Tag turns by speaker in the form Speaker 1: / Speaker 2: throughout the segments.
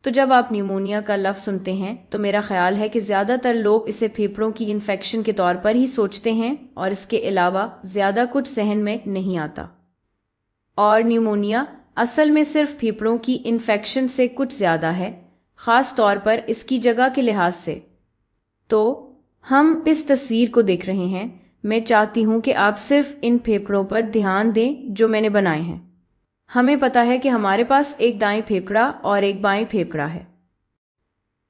Speaker 1: तो जब आप न्यूमोनिया का लफ्ज़ सुनते हैं तो मेरा ख्याल है कि ज़्यादातर लोग इसे फेफड़ों की इन्फेक्शन के तौर पर ही सोचते हैं और इसके अलावा ज़्यादा कुछ सहन में नहीं आता। और न्यूमोनिया असल में सिर्फ फेफड़ों की इन्फेक्शन से कुछ ज़्यादा है, ख़ास तौर पर इसकी जगह के लिहाज से। तो हम इस तस्वीर को देख रहे हैं। मैं चाहती हूँ कि आप सिर्फ इन फेफड़ों पर ध्यान दें जो मैंने बनाए हैं। हमें पता है कि हमारे पास एक दाएं फेफड़ा और एक बाएं फेफड़ा है,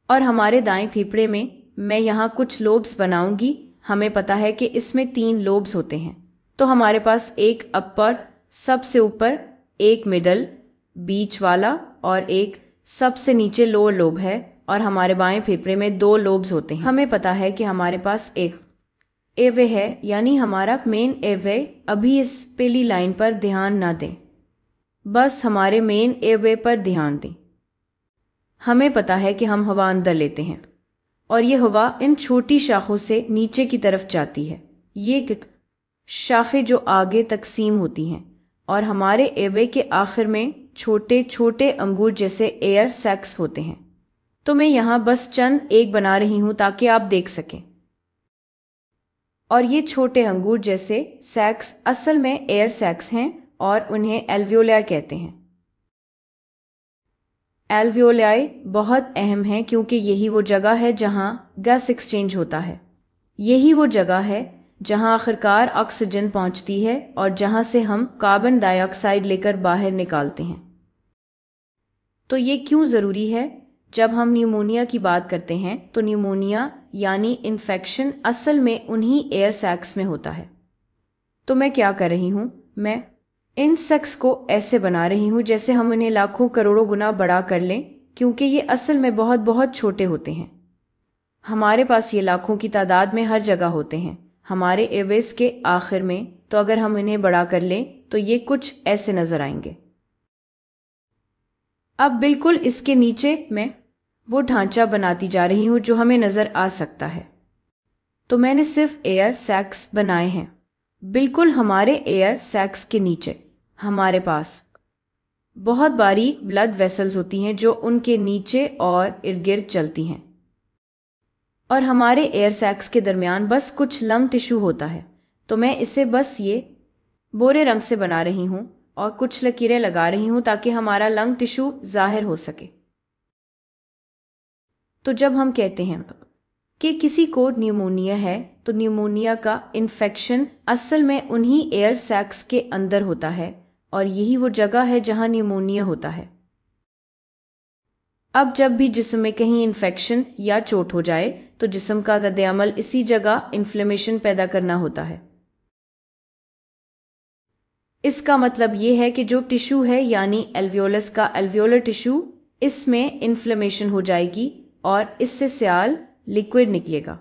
Speaker 1: और हमारे दाएं फेफड़े में मैं यहाँ कुछ लोब्स बनाऊंगी। हमें पता है कि इसमें 3 लोब्स होते हैं। तो हमारे पास एक अपर सबसे ऊपर, एक मिडल बीच वाला और एक सबसे नीचे लोअर लोब है, और हमारे बाएं फेफड़े में 2 लोब्स होते हैं। हमें पता है कि हमारे पास एक एवे है, यानी हमारा मेन एवे। अभी इस पहली लाइन पर ध्यान ना दें, बस हमारे मेन एवे पर ध्यान दें। हमें पता है कि हम हवा अंदर लेते हैं और ये हवा इन छोटी शाखों से नीचे की तरफ जाती है। ये शाखें जो आगे तकसीम होती हैं, और हमारे एवे के आखिर में छोटे छोटे अंगूर जैसे एयर सैक्स होते हैं। तो मैं यहाँ बस चंद एक बना रही हूँ ताकि आप देख सकें। और ये छोटे अंगूर जैसे सैक्स असल में एयर सैक्स हैं और उन्हें एल्वियोलाई कहते हैं। एल्वियोलाई बहुत अहम है क्योंकि यही वो जगह है जहां गैस एक्सचेंज होता है। यही वो जगह है जहां आखिरकार ऑक्सीजन पहुंचती है और जहां से हम कार्बन डाइऑक्साइड लेकर बाहर निकालते हैं। तो ये क्यों ज़रूरी है? जब हम न्यूमोनिया की बात करते हैं तो न्यूमोनिया यानी इन्फेक्शन असल में उन्हीं एयर सैक्स में होता है। तो मैं क्या कर रही हूँ, मैं इन सैक्स को ऐसे बना रही हूँ जैसे हम उन्हें लाखों करोड़ों गुना बड़ा कर लें, क्योंकि ये असल में बहुत बहुत छोटे होते हैं। हमारे पास ये लाखों की तादाद में हर जगह होते हैं, हमारे एवेस के आखिर में। तो अगर हम इन्हें बड़ा कर लें तो ये कुछ ऐसे नजर आएंगे। अब बिल्कुल इसके नीचे मैं वो ढांचा बनाती जा रही हूँ जो हमें नजर आ सकता है। तो मैंने सिर्फ एयर सैक्स बनाए हैं। बिल्कुल हमारे एयर सैक्स के नीचे हमारे पास बहुत बारीक ब्लड वेसल्स होती हैं जो उनके नीचे और इर्द गिर्द चलती हैं, और हमारे एयर सैक्स के दरमियान बस कुछ लंग टिश्यू होता है। तो मैं इसे बस ये बोरे रंग से बना रही हूँ और कुछ लकीरें लगा रही हूँ ताकि हमारा लंग टिश्यू जाहिर हो सके। तो जब हम कहते हैं कि किसी को न्यूमोनिया है तो न्यूमोनिया का इन्फेक्शन असल में उन्हीं एयर सैक्स के अंदर होता है, और यही वो जगह है जहां न्यूमोनिया होता है। अब जब भी जिस्म में कहीं इन्फेक्शन या चोट हो जाए तो जिस्म का रद्द-ए-अमल इसी जगह इन्फ्लेमेशन पैदा करना होता है। इसका मतलब ये है कि जो टिश्यू है यानी एल्वियोलस का एल्वियोलर टिश्यू, इसमें इन्फ्लेमेशन हो जाएगी और इससे स्याल लिक्विड निकलेगा।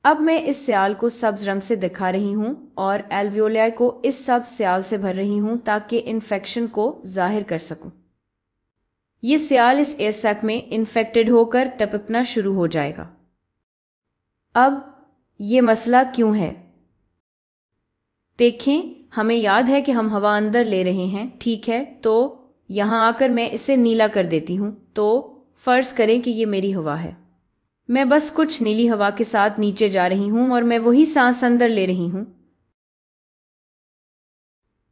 Speaker 1: अब मैं इस स्याल को सब्ज रंग से दिखा रही हूँ और एल्वियोलाई को इस सब्ज स्याल से भर रही हूँ ताकि इन्फेक्शन को जाहिर कर सकूं। ये स्याल इस एयर सैक में इन्फेक्टेड होकर टपकना शुरू हो जाएगा। अब ये मसला क्यों है? देखें, हमें याद है कि हम हवा अंदर ले रहे हैं, ठीक है? तो यहाँ आकर मैं इसे नीला कर देती हूँ। तो फर्ज करें कि ये मेरी हवा है। मैं बस कुछ नीली हवा के साथ नीचे जा रही हूं और मैं वही सांस अंदर ले रही हूं।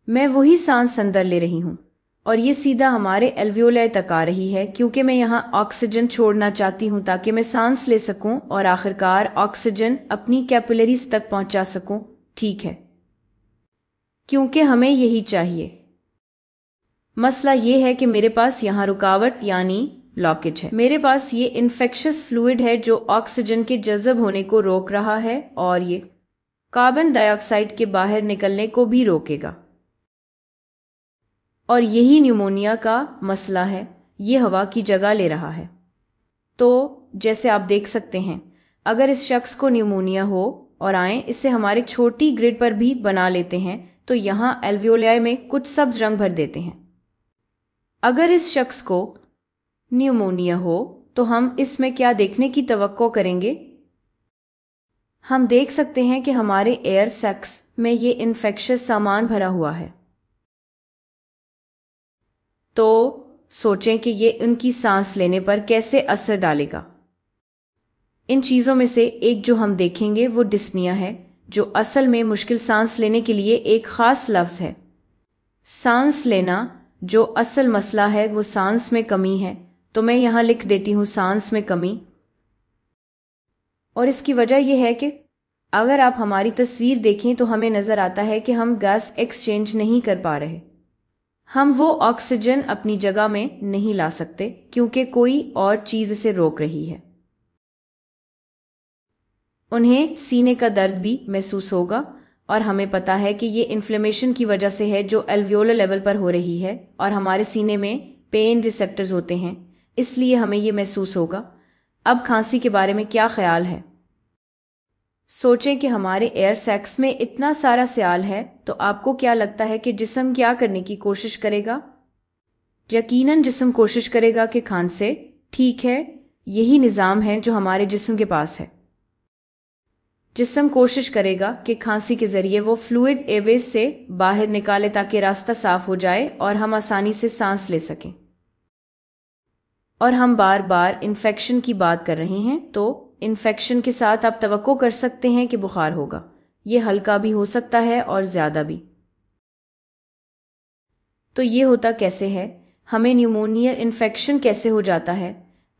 Speaker 1: मैं वही सांस अंदर ले रही हूं और ये सीधा हमारे एल्वियोलाई तक आ रही है, क्योंकि मैं यहाँ ऑक्सीजन छोड़ना चाहती हूँ ताकि मैं सांस ले सकूं और आखिरकार ऑक्सीजन अपनी कैपिलरीज तक पहुंचा सकूं, ठीक है? क्योंकि हमें यही चाहिए। मसला ये है कि मेरे पास यहाँ रुकावट यानी ब्लॉकेज है। मेरे पास ये इन्फेक्शियस फ्लूइड है जो ऑक्सीजन के जज़ब होने को रोक रहा है और ये कार्बन डाइऑक्साइड के बाहर निकलने को भी रोकेगा। और यही न्यूमोनिया का मसला है, ये हवा की जगह ले रहा है। तो जैसे आप देख सकते हैं, अगर इस शख्स को न्यूमोनिया हो और आए इसे हमारे छोटी ग्रिड पर भी बना लेते हैं तो यहाँ एल्वियोलाई में कुछ सब्ज रंग भर देते हैं। अगर इस शख्स को न्यूमोनिया हो तो हम इसमें क्या देखने की तवक्को करेंगे? हम देख सकते हैं कि हमारे एयर सैक्स में ये इन्फेक्शियस सामान भरा हुआ है। तो सोचें कि ये उनकी सांस लेने पर कैसे असर डालेगा। इन चीज़ों में से एक जो हम देखेंगे वो डिस्निया है, जो असल में मुश्किल सांस लेने के लिए एक खास लफ्ज़ है। सांस लेना जो असल मसला है वो सांस में कमी है, तो मैं यहाँ लिख देती हूँ सांस में कमी। और इसकी वजह यह है कि अगर आप हमारी तस्वीर देखें तो हमें नज़र आता है कि हम गैस एक्सचेंज नहीं कर पा रहे। हम वो ऑक्सीजन अपनी जगह में नहीं ला सकते क्योंकि कोई और चीज़ इसे रोक रही है। उन्हें सीने का दर्द भी महसूस होगा और हमें पता है कि ये इन्फ्लेमेशन की वजह से है जो एल्वियोलर लेवल पर हो रही है और हमारे सीने में पेन रिसेप्टर्स होते हैं, इसलिए हमें ये महसूस होगा। अब खांसी के बारे में क्या ख्याल है? सोचें कि हमारे एयर सैक्स में इतना सारा सियाल है, तो आपको क्या लगता है कि जिस्म क्या करने की कोशिश करेगा? यकीनन जिस्म कोशिश करेगा कि खांसे। ठीक है, यही निज़ाम है जो हमारे जिस्म के पास है। जिस्म कोशिश करेगा कि खांसी के जरिए वो फ्लूइड एयरवेज से बाहर निकाले ताकि रास्ता साफ हो जाए और हम आसानी से सांस ले सकें। और हम बार बार इन्फेक्शन की बात कर रहे हैं, तो इन्फेक्शन के साथ आप तवक्को कर सकते हैं कि बुखार होगा। ये हल्का भी हो सकता है और ज़्यादा भी। तो ये होता कैसे है? हमें न्यूमोनिया इन्फेक्शन कैसे हो जाता है?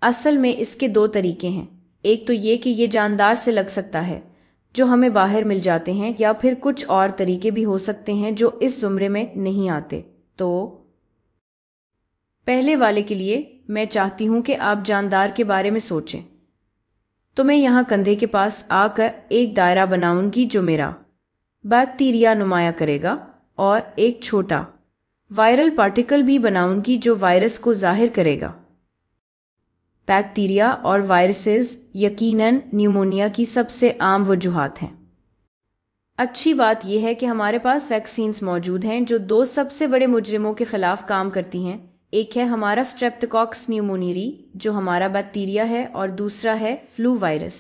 Speaker 1: असल में इसके दो तरीके हैं। एक तो ये कि ये जानदार से लग सकता है जो हमें बाहर मिल जाते हैं, या फिर कुछ और तरीके भी हो सकते हैं जो इस जुमरे में नहीं आते। तो पहले वाले के लिए मैं चाहती हूं कि आप जानदार के बारे में सोचें। तो मैं यहाँ कंधे के पास आकर एक दायरा बनाऊंगी जो मेरा बैक्टीरिया नुमाया करेगा, और एक छोटा वायरल पार्टिकल भी बनाऊंगी जो वायरस को जाहिर करेगा। बैक्टीरिया और वायरसेस यकीनन न्यूमोनिया की सबसे आम वजूहात हैं। अच्छी बात यह है कि हमारे पास वैक्सीन्स मौजूद हैं जो दो सबसे बड़े मुजरिमों के खिलाफ काम करती हैं। एक है हमारा स्ट्रेप्टोकॉक्स न्यूमोनिरी जो हमारा बैक्टीरिया है, और दूसरा है फ्लू वायरस।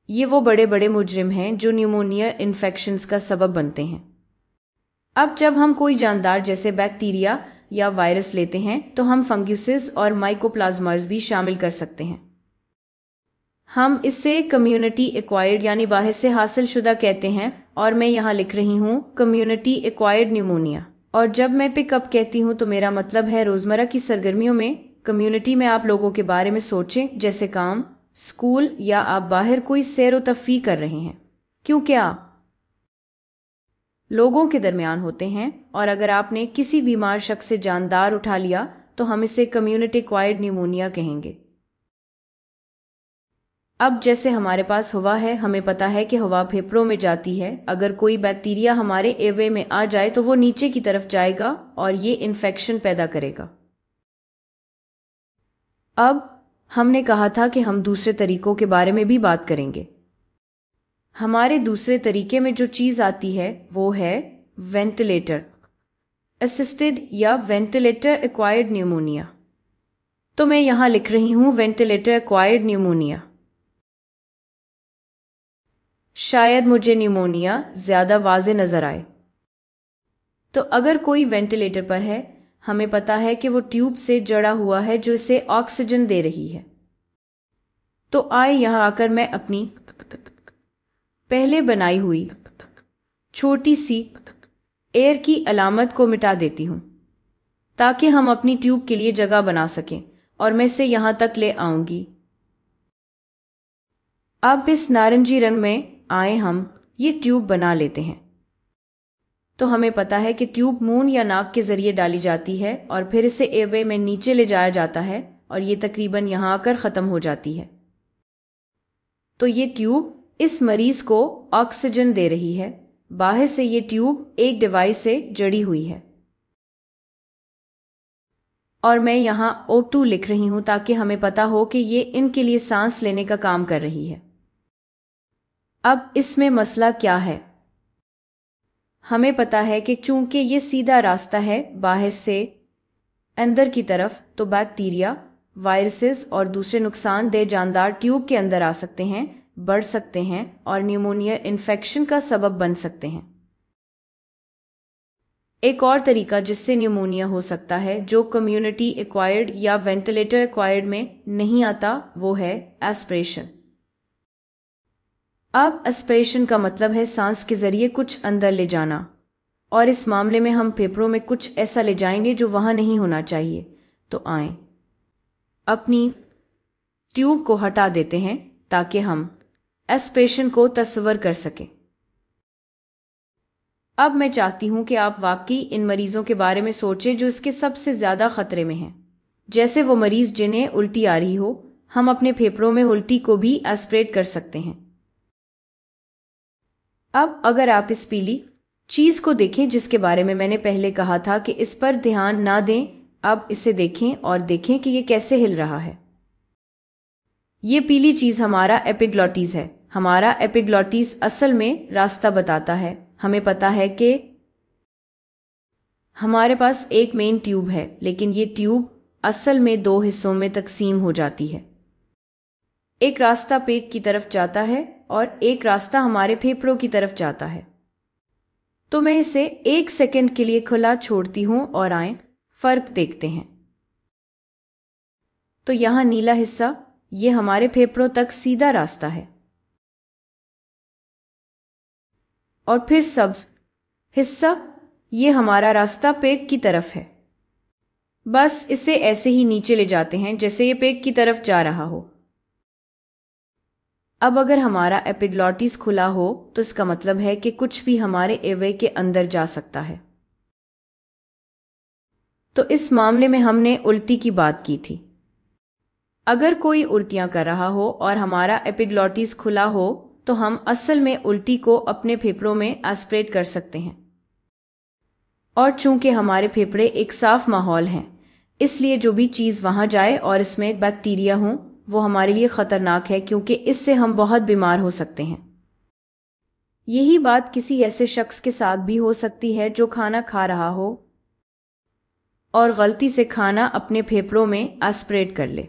Speaker 1: ये वो बड़े बड़े मुजरिम हैं जो न्यूमोनिया इन्फेक्शंस का सबब बनते हैं। अब जब हम कोई जानदार जैसे बैक्टीरिया या वायरस लेते हैं तो हम फंगुसेस और माइकोप्लाज्मास भी शामिल कर सकते हैं। हम इसे कम्युनिटी एक्वायर्ड यानी बाहर से हासिल शुदा कहते हैं, और मैं यहाँ लिख रही हूँ कम्युनिटी एक्वायर्ड न्यूमोनिया। और जब मैं पिकअप कहती हूँ तो मेरा मतलब है रोज़मर्रा की सरगर्मियों में। कम्युनिटी में आप लोगों के बारे में सोचें, जैसे काम, स्कूल, या आप बाहर कोई सैर व तफरीह कर रहे हैं, क्योंकि आप लोगों के दरमियान होते हैं। और अगर आपने किसी बीमार शख्स से जानदार उठा लिया तो हम इसे कम्युनिटी एक्वायर्ड न्यूमोनिया कहेंगे। अब जैसे हमारे पास हवा है, हमें पता है कि हवा फेफड़ों में जाती है। अगर कोई बैक्टीरिया हमारे एयरवे में आ जाए तो वो नीचे की तरफ जाएगा और ये इन्फेक्शन पैदा करेगा। अब हमने कहा था कि हम दूसरे तरीकों के बारे में भी बात करेंगे। हमारे दूसरे तरीके में जो चीज़ आती है वो है वेंटिलेटर असिस्टेड या वेंटिलेटर एक्वायर्ड न्यूमोनिया। तो मैं यहाँ लिख रही हूँ वेंटिलेटर एक्वायर्ड न्यूमोनिया। शायद मुझे न्यूमोनिया ज़्यादा वाज़े नज़र आए। तो अगर कोई वेंटिलेटर पर है, हमें पता है कि वो ट्यूब से जड़ा हुआ है जो इसे ऑक्सीजन दे रही है। तो आए यहाँ आकर मैं अपनी पहले बनाई हुई छोटी सी एयर की अलामत को मिटा देती हूँ ताकि हम अपनी ट्यूब के लिए जगह बना सकें, और मैं इसे यहाँ तक ले आऊंगी। अब इस नारंगी रंग में आए हम ये ट्यूब बना लेते हैं। तो हमें पता है कि ट्यूब मुंह या नाक के जरिए डाली जाती है और फिर इसे एयरवे में नीचे ले जाया जाता है, और ये तकरीबन यहाँ आकर ख़त्म हो जाती है। तो ये ट्यूब इस मरीज को ऑक्सीजन दे रही है। बाहर से ये ट्यूब एक डिवाइस से जड़ी हुई है, और मैं यहाँ O2 लिख रही हूँ ताकि हमें पता हो कि ये इनके लिए सांस लेने का काम कर रही है। अब इसमें मसला क्या है? हमें पता है कि चूंकि ये सीधा रास्ता है बाहर से अंदर की तरफ, तो बैक्टीरिया, वायरसेस और दूसरे नुकसानदेह जानदार ट्यूब के अंदर आ सकते हैं, बढ़ सकते हैं और न्यूमोनिया इन्फेक्शन का सबब बन सकते हैं। एक और तरीका जिससे न्यूमोनिया हो सकता है, जो कम्युनिटी एक्वायर्ड या वेंटिलेटर एक्वायर्ड में नहीं आता, वो है एस्पिरेशन। अब एस्पिरेशन का मतलब है सांस के जरिए कुछ अंदर ले जाना, और इस मामले में हम फेफड़ों में कुछ ऐसा ले जाएंगे जो वहां नहीं होना चाहिए। तो आए अपनी ट्यूब को हटा देते हैं ताकि हम एस्पिरेशन को तस्वर कर सकें। अब मैं चाहती हूं कि आप वाकई इन मरीजों के बारे में सोचें जो इसके सबसे ज्यादा खतरे में हैं, जैसे वो मरीज जिन्हें उल्टी आ रही हो। हम अपने फेफड़ों में उल्टी को भी एस्पिरेट कर सकते हैं। अब अगर आप इस पीली चीज को देखें जिसके बारे में मैंने पहले कहा था कि इस पर ध्यान ना दें, अब इसे देखें और देखें कि ये कैसे हिल रहा है। ये पीली चीज हमारा एपिग्लॉटिस है। हमारा एपिग्लॉटिस असल में रास्ता बताता है। हमें पता है कि हमारे पास एक मेन ट्यूब है, लेकिन ये ट्यूब असल में दो हिस्सों में तकसीम हो जाती है। एक रास्ता पेट की तरफ जाता है और एक रास्ता हमारे फेफड़ों की तरफ जाता है। तो मैं इसे 1 सेकंड के लिए खुला छोड़ती हूं और आए फर्क देखते हैं। तो यहां नीला हिस्सा, ये हमारे फेफड़ों तक सीधा रास्ता है, और फिर सब्ज हिस्सा, ये हमारा रास्ता पेट की तरफ है। बस इसे ऐसे ही नीचे ले जाते हैं जैसे ये पेट की तरफ जा रहा हो। अब अगर हमारा एपिग्लॉटिस खुला हो तो इसका मतलब है कि कुछ भी हमारे एवे के अंदर जा सकता है। तो इस मामले में हमने उल्टी की बात की थी। अगर कोई उल्टियां कर रहा हो और हमारा एपिग्लॉटिस खुला हो तो हम असल में उल्टी को अपने फेफड़ों में एस्पिरेट कर सकते हैं। और चूंकि हमारे फेफड़े एक साफ माहौल हैं, इसलिए जो भी चीज़ वहां जाए और इसमें बैक्टीरिया हो वो हमारे लिए खतरनाक है, क्योंकि इससे हम बहुत बीमार हो सकते हैं। यही बात किसी ऐसे शख्स के साथ भी हो सकती है जो खाना खा रहा हो और गलती से खाना अपने फेफड़ों में एस्पिरेट कर ले।